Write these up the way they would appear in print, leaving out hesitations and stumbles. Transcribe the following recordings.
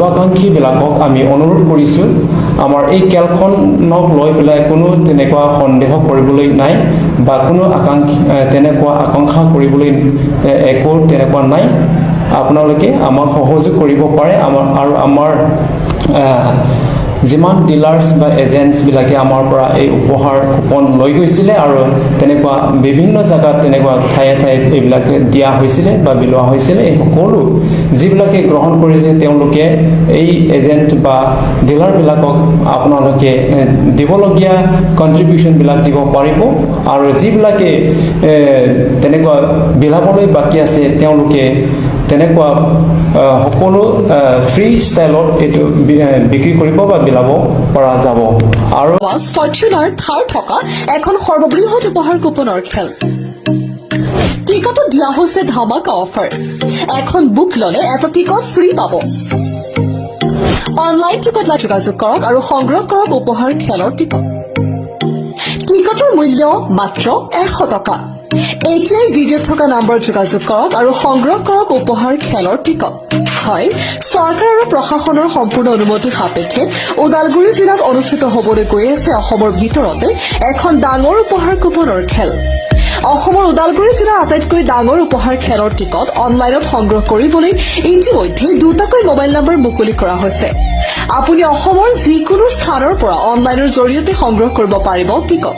শুভাকাংক্ষীবিলাকক আমি অনুৰোধ কৰিছোঁ আমাৰ এই খেলখনক লৈ পেলাই কোনো তেনেকুৱা সন্দেহ কৰিবলৈ নাই বা কোনো তেনেকুৱা আকাংক্ষা কৰিবলৈ একো তেনেকুৱা নাই আপোনালোকে আমাক সহযোগ কৰিব পাৰে আৰু আমাৰ যিমান ডিলাৰ্ছ বা এজেণ্টছবিলাকে আমাৰ পৰা এই উপহাৰ কুপন লৈ গৈছিলে আৰু তেনেকুৱা বিভিন্ন জাগাত তেনেকুৱা ঠায়ে এইবিলাক দিয়া হৈছিলে বা বিলোৱা হৈছিলে এই সকলো যিবিলাকে গ্ৰহণ কৰিছে তেওঁলোকে এই এজেণ্ট বা ডিলাৰবিলাকক আপোনালোকে দিবলগীয়া কণ্ট্ৰিবিউশ্যনবিলাক দিব পাৰিব আৰু যিবিলাকে তেনেকুৱা বিলাবলৈ বাকী আছে তেওঁলোকে তেনেকুৱা সকলো ফ্ৰী ষ্টাইলত এইটো বিক্ৰী কৰিব বা বিলাব পৰা যাব আৰু ফৰ্চুনাৰ থাৰ থকা এখন সৰ্ববৃহৎ উপহাৰ কুপনৰ খেল টিকটত দিয়া হৈছে ধামাকা অফাৰ এখন বুক ললে এটা টিকট ফ্ৰী পাব অনলাইন টিকট যোগাযোগ কৰক আৰু সংগ্ৰহ কৰক উপহাৰ খেলৰ টিকটৰ মূল্য মাত্ৰ 100 টকা এতিয়াই ভিডিঅ'ত থকা নম্বৰত যোগাযোগ কৰক আৰু সংগ্ৰহ কৰক উপহাৰ খেলৰ টিকট হয় চৰকাৰ আৰু প্ৰশাসনৰ সম্পূৰ্ণ অনুমতি সাপেক্ষে ওদালগুৰি জিলাত অনুষ্ঠিত হ'বলৈ গৈ আছে অসমৰ ভিতৰতে এখন ডাঙৰ উপহাৰ কুপনৰ খেল অসমৰ ওদালগুৰি জিলাৰ আটাইতকৈ ডাঙৰ উপহাৰ খেলৰ টিকট অনলাইনত সংগ্ৰহ কৰিবলৈ ইতিমধ্যে দুটাকৈ মোবাইল নম্বৰ মুকলি কৰা হৈছে আপুনি অসমৰ যিকোনো স্থানৰ পৰা অনলাইনৰ জৰিয়তে সংগ্ৰহ কৰিব পাৰিব টিকট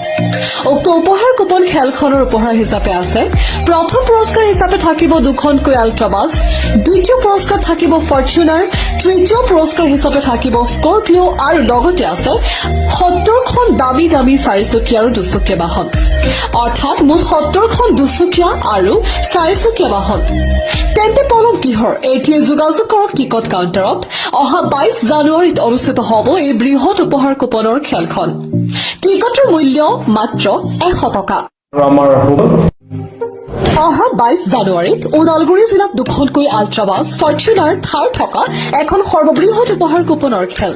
উক্ত উপহাৰ কুপন খেলখনৰ উপহাৰ হিচাপে আছে প্ৰথম পুৰস্কাৰ হিচাপে থাকিব দুখনকৈ আল্ট্ৰাবাছ দ্বিতীয় পুৰস্কাৰ থাকিব ফৰ্চুনাৰ তৃতীয় পুৰস্কাৰ হিচাপে থাকিব স্কৰপিঅ আৰু লগতে আছে 70খন দামী চাৰিচকীয়া আৰু দুচকীয়া বাহন অৰ্থাৎ মুঠ 70খন দুচকীয়া আৰু চাৰিচকীয়া বাহন তেন্তে পলম কিহৰ এতিয়া যোগাযোগ কৰক টিকট কাউণ্টাৰত অহা 22 জানুৱাৰীত অনুষ্ঠিত হ'ব এই বৃহৎ উপহাৰ কুপনৰ খেলখন টিকটৰ মূল্য মাত্ৰ 100 টকা আমাৰ অহা 22 জানুৱাৰীত ওদালগুৰি জিলাত দুখনকৈ আল্ট্ৰাবাছ ফৰ্চুনাৰ থাৰ থকা এখন সৰ্ববৃহৎ উপহাৰ কুপনৰ খেল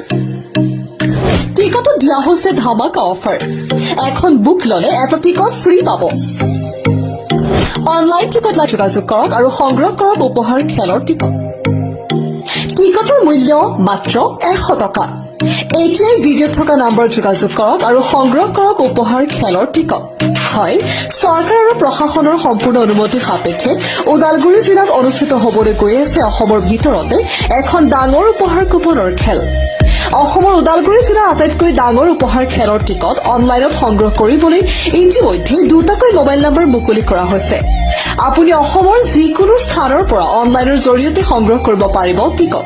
টিকটত দিয়া হৈছে ধামাকা অফাৰ এখন বুক ললে এটা টিকট ফ্ৰী পাব অনলাইন টিকট যোগাযোগ কৰক আৰু সংগ্ৰহ কৰক উপহাৰ খেলৰ টিকটৰ মূল্য মাত্ৰ 100 টকা এতিয়াই ভিডিঅ'ত থকা নম্বৰত যোগাযোগ কৰক আৰু সংগ্ৰহ কৰক উপহাৰ খেলৰ টিকট হয় চৰকাৰ আৰু প্ৰশাসনৰ সম্পূৰ্ণ অনুমতি সাপেক্ষে ওদালগুৰি জিলাত অনুষ্ঠিত হ'বলৈ গৈ আছে অসমৰ ভিতৰতে এখন ডাঙৰ উপহাৰ কুপনৰ খেল অসমৰ ওদালগুৰি জিলাৰ আটাইতকৈ ডাঙৰ উপহাৰ খেলৰ টিকট অনলাইনত সংগ্ৰহ কৰিবলৈ ইতিমধ্যে দুটাকৈ মোবাইল নম্বৰ মুকলি কৰা হৈছে আপুনি অসমৰ যিকোনো স্থানৰ পৰা অনলাইনৰ জৰিয়তে সংগ্ৰহ কৰিব পাৰিব টিকট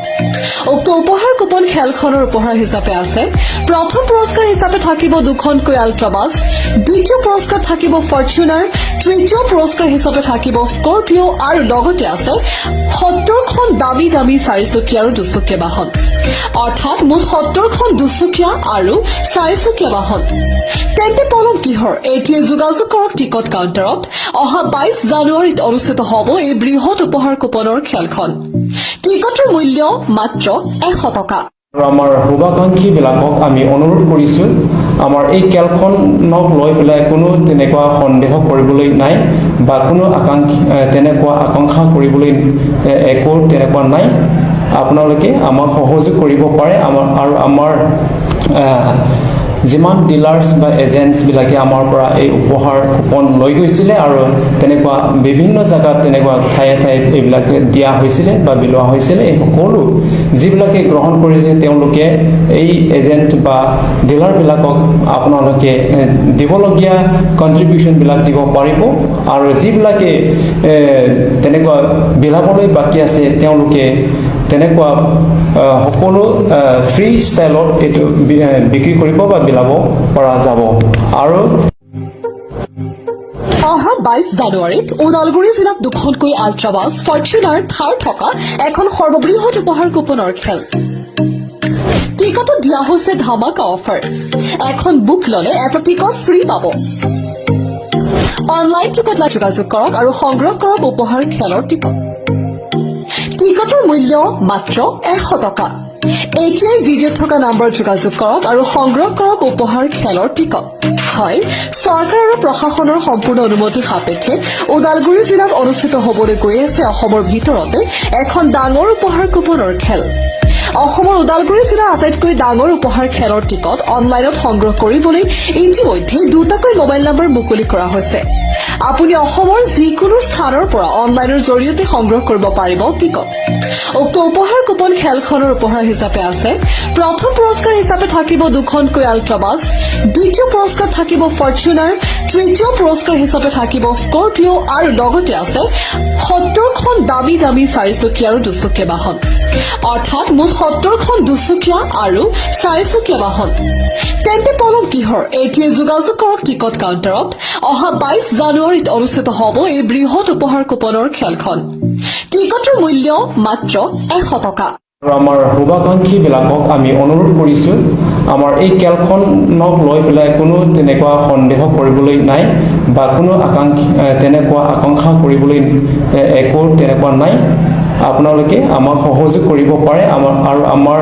উক্ত উপহাৰ কুপন খেলখনৰ উপহাৰ হিচাপে আছে প্ৰথম পুৰস্কাৰ হিচাপে থাকিব দুখনকৈ আল্ট্ৰাবাছ দ্বিতীয় পুৰস্কাৰ থাকিব ফৰ্চুনাৰ তৃতীয় পুৰস্কাৰ হিচাপে থাকিব স্কৰপিঅ আৰু লগতে আছে 70খন দামী চাৰিচকীয়া আৰু দুচকীয়া বাহন অৰ্থাৎ মুঠ 70খন দুচকীয়া আৰু চাৰিচকীয়া বাহন তেন্তে পলম কিহৰ এতিয়া যোগাযোগ কৰক টিকট কাউণ্টাৰত অহা 22 জানুৱাৰীত অনুষ্ঠিত হ'ব এই বৃহৎ উপহাৰ কুপনৰ খেলখন টিকটৰ মূল্য মাত্ৰ 100 টকা আমাৰ শুভাকাংক্ষীবিলাকক আমি অনুৰোধ কৰিছোঁ আমাৰ এই খেলখনক লৈ পেলাই কোনো তেনেকুৱা সন্দেহ কৰিবলৈ নাই বা কোনো তেনেকুৱা আকাংক্ষা কৰিবলৈ একো তেনেকুৱা নাই আপোনালোকে আমাক সহযোগ কৰিব পাৰে আৰু আমাৰ যিমান ডিলাৰ্ছ বা এজেণ্টছবিলাকে আমাৰ পৰা এই উপহাৰ কুপন লৈ গৈছিলে আৰু তেনেকুৱা বিভিন্ন জাগাত তেনেকুৱা ঠায়ে এইবিলাক দিয়া হৈছিলে বা বিলোৱা হৈছিলে এই সকলো যিবিলাকে গ্ৰহণ কৰিছে তেওঁলোকে এই এজেণ্ট বা ডিলাৰবিলাকক আপোনালোকে দিবলগীয়া কণ্ট্ৰিবিউশ্যনবিলাক দিব পাৰিব আৰু যিবিলাকে তেনেকুৱা বিলাবলৈ বাকী আছে তেওঁলোকে তেনেকুৱা সকলো ফ্ৰী ষ্টাইলত এইটো বিক্ৰী কৰিব বা বিলাব পৰা যাব আৰু অহা 22 জানুৱাৰীত ওদালগুৰি জিলাত দুখনকৈ আল্ট্ৰাবাছ ফৰ্চুনাৰ থাৰ থকা এখন সৰ্ববৃহৎ উপহাৰ কুপনৰ খেল টিকটত দিয়া হৈছে ধামাকা অফাৰ এখন বুক ললে এটা টিকট ফ্ৰী পাব অনলাইন টিকট যোগাযোগ কৰক আৰু সংগ্ৰহ কৰক উপহাৰ খেলৰ টিকটৰ মূল্য মাত্ৰ 100 টকা এতিয়াই ভিডিঅ'ত থকা নম্বৰত যোগাযোগ কৰক আৰু সংগ্ৰহ কৰক উপহাৰ খেলৰ টিকট হয় চৰকাৰ আৰু প্ৰশাসনৰ সম্পূৰ্ণ অনুমতি সাপেক্ষে ওদালগুৰি জিলাত অনুষ্ঠিত হ'বলৈ গৈ আছে অসমৰ ভিতৰতে এখন ডাঙৰ উপহাৰ কুপনৰ খেল অসমৰ ওদালগুৰি জিলাৰ আটাইতকৈ ডাঙৰ উপহাৰ খেলৰ টিকট অনলাইনত সংগ্ৰহ কৰিবলৈ ইতিমধ্যে দুটাকৈ মোবাইল নম্বৰ মুকলি কৰা হৈছে। আপুনি অসমৰ যিকোনো স্থানৰ পৰা অনলাইনৰ জৰিয়তে সংগ্ৰহ কৰিব পাৰিব টিকট। উক্ত উপহাৰ কুপন খেলখনৰ উপহাৰ হিচাপে আছে প্ৰথম পুৰস্কাৰ হিচাপে থাকিব দুখনকৈ আল্ট্ৰাবাছ, দ্বিতীয় পুৰস্কাৰ থাকিব ফৰ্চুনাৰ, তৃতীয় পুৰস্কাৰ হিচাপে থাকিব স্কৰপিঅ আৰু লগতে আছে 70খন দামী দামী চাৰিচকীয়া আৰু দুচকীয়া বাহন, অৰ্থাৎ মুঠ 70খন দুচকীয়া আৰু চাৰিচকীয়া বাহন। তেন্তে পলম কিহৰ? এতিয়াই যোগাযোগ কৰক টিকট কাউণ্টাৰত। অহা 22 জানুৱাৰীত অনুষ্ঠিত হ'ব এই বৃহৎ উপহাৰ কুপনৰ খেলখন। টিকটৰ মূল্য মাত্ৰ 100 টকা। আৰু আমাৰ শুভাকাংক্ষীবিলাকক আমি অনুৰোধ কৰিছোঁ, আমাৰ এই খেলখনক লৈ পেলাই কোনো তেনেকুৱা সন্দেহ কৰিবলৈ নাই বা কোনো তেনেকুৱা আকাংক্ষা কৰিবলৈ একো তেনেকুৱা নাই। আপোনালোকে আমাক সহযোগ কৰিব পাৰে। আৰু আমাৰ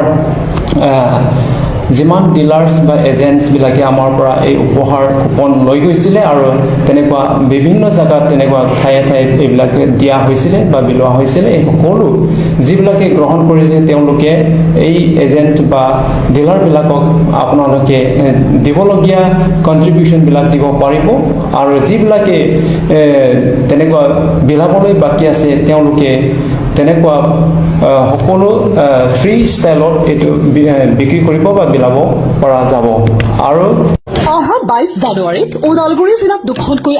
যিমান ডিলাৰ্ছ বা এজেণ্টছবিলাকে আমাৰ পৰা এই উপহাৰ কুপন লৈ গৈছিলে আৰু তেনেকুৱা বিভিন্ন জেগাত তেনেকুৱা ঠায়ে ঠাইত এইবিলাকে দিয়া হৈছিলে বা বিলোৱা হৈছিলে, এই সকলো যিবিলাকে গ্ৰহণ কৰিছে তেওঁলোকে এই এজেণ্ট বা ডিলাৰবিলাকক আপোনালোকে দিবলগীয়া কণ্ট্ৰিবিউশ্যনবিলাক দিব পাৰিব। আৰু যিবিলাকে তেনেকুৱা বিলাবলৈ বাকী আছে তেওঁলোকে তেনেকুৱা সকলো ফ্ৰী ষ্টাইলত এইটো বিক্ৰী কৰিব বা বিলাব পৰা যাব। আৰু অহা 22 জানুৱাৰীত ওদালগুৰি জিলাত দুখনকৈ